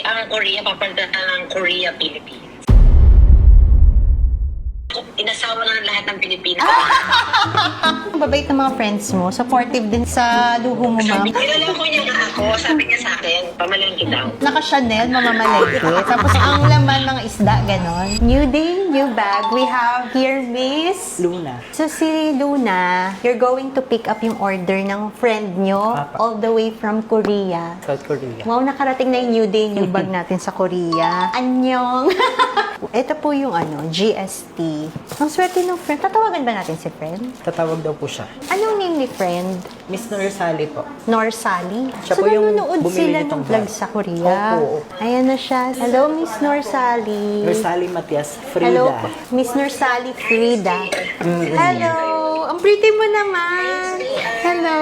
ang Korea, papunta ng Korea, Philippines. Inasawa na ng lahat ng Pilipinas. Mabait ng mga friends mo, supportive din sa luho mo, ma'am. Nilala ko niya nga ako, sabi niya sa akin, pamalengke daw. Naka-Chanel, mamamalengke. Tapos ang laman ng isda, ganon. New day, new bag. We have here Miss Luna. So si Luna, you're going to pick up yung order ng friend nyo Papa. all the way from Korea. South Korea. Wow, nakarating na yung new day, new bag natin sa Korea. Anyong! Ito po yung GST. Ang swerte ng friend. Tatawagan ba natin si friend? Tatawag daw po siya. Anong name ni friend? Miss Norsali po. Norsali? Siya So, po yung nanonood bumili sila nitong ng vlog vlog. sa Korea. Opo. Ayan na siya. Hello, Miss Norsali. Norsali Matias Frida. Hello, Miss Norsali Frida. Hello. Ang pretty mo naman. Hello.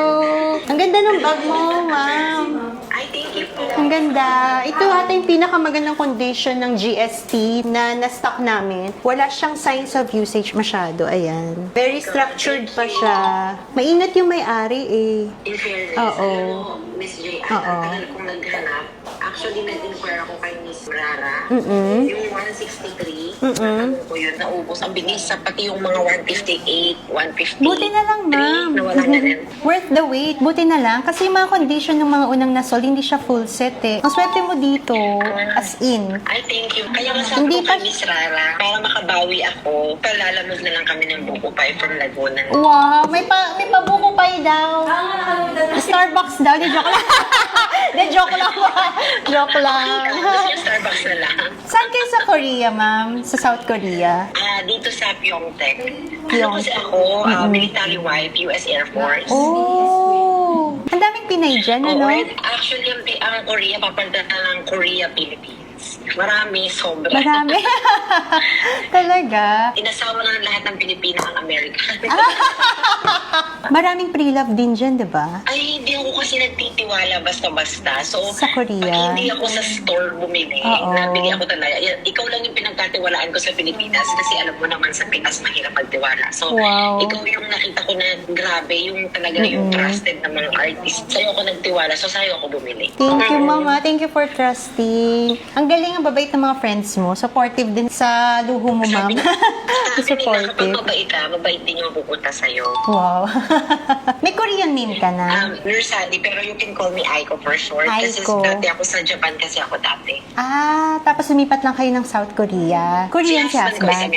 Ang ganda ng bag mo, ma'am. Ay, thank you po. Ang ganda. Ito ata yung pinakamagandang condition ng GST na na-stock namin. Wala siyang signs of usage masyado. Ayan. Very structured pa siya. Maingat yung may-ari eh. In fairness, Oo. alam mo, Miss J, Oo. ang tagal kong naghanap. Actually, nag-inquire ako kay Miss Rara. Yung 163, natanong ko yun, naubos. Ang bilis sa pati yung mga 158, 150. Buti na lang, ma'am. Nawala na rin. Worth the wait. Buti na lang. Kasi yung mga condition ng mga unang nasol, hindi siya full set eh. Ang swerte mo dito, as in. Ay, thank you. Kaya nga sabi Hindi ko pa- kay Miss Rara, para makabawi ako, palalamog na lang kami ng buko pie from Laguna. Wow, may pabuko pa daw. Starbucks daw. Di joke lang. Di joke lang. Joke lang. Gusto niyo Starbucks na lang. Saan kayo sa Korea, ma'am? Sa South Korea? Dito sa Pyeongtaek. Pyeong- Ano kasi ako, military wife, US Air Force. Oh! Ang daming Pinay dyan, ano? Actually, ang Korea, papunta ng Korea, Philippines. Marami, sobra. Marami. Talaga. Inasawa na ng lahat ng Pilipinas ang Amerika. Maraming pre-love din dyan, di ba? Ay, hindi ako kasi nagtitiwala basta-basta. So, Sa Korea. pag hindi ako sa store bumili, Oo. nabili ako talaga. Ikaw lang yung pinagkatiwalaan ko sa Pilipinas kasi alam mo naman sa Pinas mahirap magtiwala. So, Wow. ikaw yung nakita ko na grabe, yung talaga yung trusted na mga artist. Sa'yo ako nagtiwala, so sa'yo ako bumili. Thank you, mama. Thank you for trusting. Ang galing ang babait ng mga friends mo. Supportive din sa luho mo, ma'am. Sabi nila, kapag Supportive. mabait ka, mabait din yung pupunta sa'yo. Wow. May Korean name ka na? Nursali, pero you can call me Aiko for short. Kasi Aiko. dati ako sa Japan kasi ako dati. Tapos lumipat lang kayo ng South Korea. Korean si husband ko is husband?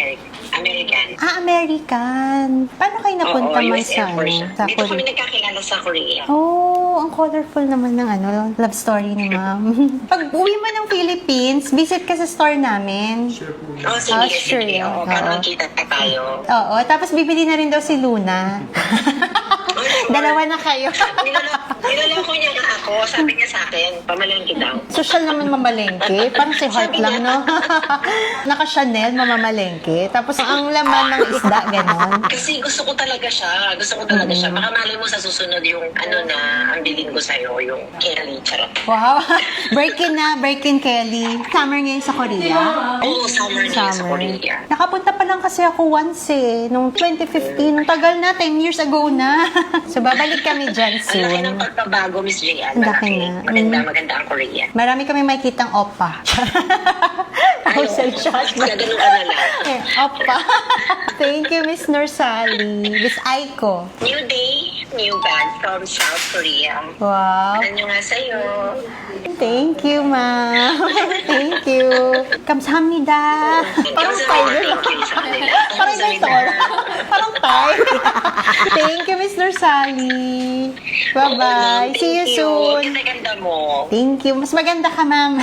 American. American. Paano kayo napunta man US sa, Air Force siya. sa Dito kami Korea? nagkakilala sa Korea. Oh, ang colorful naman ng love story ni ma'am. Pag uwi mo ng Philippines, visit ka sa store namin. Oh, sige, sure sige. yun. Oo, para Oo. magkita pa tayo. Oo, tapos bibili na rin daw si Luna. Dalawa na kayo. Nilala ko niya nga ako. Sabi niya sa akin, pamalengke daw. Social naman mamalengke. Parang si Heart Sabi lang, niya. no? Naka-Chanel, mamamalengke. Tapos ang laman ng isda, ganon. Kasi gusto ko talaga siya. Gusto ko talaga siya. Baka malay mo sa susunod yung na ang bilin ko sa'yo, yung Kelly. Charot. Wow. Break-in Kelly. Summer ngayon sa Korea. Oo, summer niya sa Korea. Nakapunta pa lang kasi ako once eh. Nung 2015. Nung tagal na. 10 years ago na. So, babalik kami dyan Ang laki ng soon. pagbabago, Miss Jian. Ang laki na. Maganda ang Korea. Marami kami makikitang oppa. Wholesale shot. Ganun ka na lang. Oppa. Thank you, Miss Norsali. Miss Aiko. New day, new bag from South Korea. Wow. Ano nga sa'yo? Thank you, ma'am. Thank you. Kamsahamnida. Parang tayo. Thank you sa kanila. Parang ganito. Parang tayo. Thank you, Miss Norsali. Bye-bye. See you soon. Ganda mo. Thank you. Mas maganda ka, ma'am.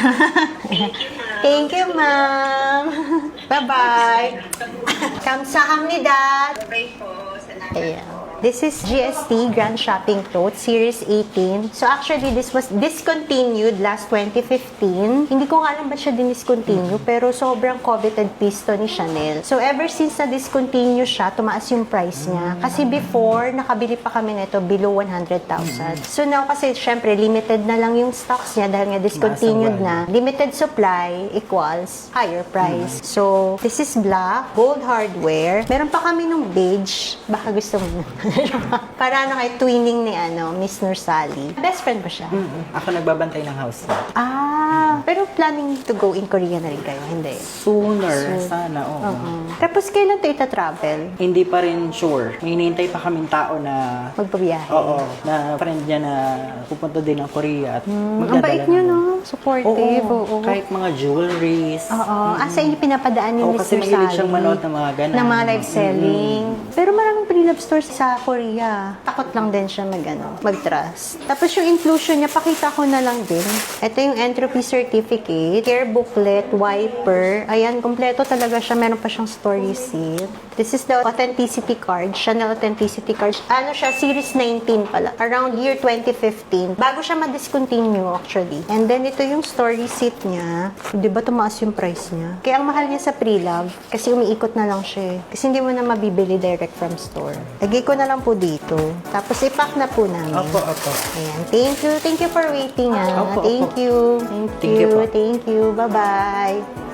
Thank you, ma'am. Thank you, ma'am. Bye-bye. Kamsahamnida. Bye po. Salamat. Ayan. This is GST Grand Shopping Clothes Series 18. So actually, this was discontinued last 2015. Hindi ko nga alam ba't siya din-discontinue, pero sobrang coveted piece to ni Chanel. So ever since na-discontinue siya, tumaas yung price niya. Kasi before, nakabili pa kami nito below 100,000. So now kasi, syempre, limited na lang yung stocks niya dahil nga discontinued na. Limited supply equals higher price. So, this is black, gold hardware. Meron pa kami nung beige. Baka gusto mo na. Para kay twinning ni Miss Norsali. Best friend ba siya? Ako nagbabantay ng house niya. Pero planning to go in Korea na rin kayo? Hindi. Sooner, sana, oo. Tapos kailan to ita-travel? Hindi pa rin sure. May hinihintay pa kaming tao na, Magpabiyahe? oo, na friend niya na pupunta din ng Korea at Ang bait niyo, no? Supportive. Oo. Kahit mga jewelries. Oo. Sa inyo pinapadaan ni Oo, Mr. kasi mahilig Sally siyang manood ng mga ganun. ng mga live selling. Pero maraming pre-love stores sa Korea. Takot lang din siya mag-trust. Tapos yung inclusion niya, pakita ko na lang din. Ito yung entropy certificate, care booklet, wiper. Ayan, kompleto talaga siya. Meron pa siyang store receipt. This is the authenticity card, Chanel authenticity card. Ano siya, series 19 pala. Around year 2015. Bago siya ma-discontinue actually. And then ito yung store receipt niya. Di ba tumaas yung price niya? Kaya ang mahal niya sa pre-love, kasi umiikot na lang siya. Kasi hindi mo na mabibili direct from store. Lagay ko na lang po dito. Tapos ipack na po namin. Opo, opo. Ayan. Thank you. Thank you for waiting. Opo, opo. Thank you. Thank Thank you you. po. Thank you. Bye-bye.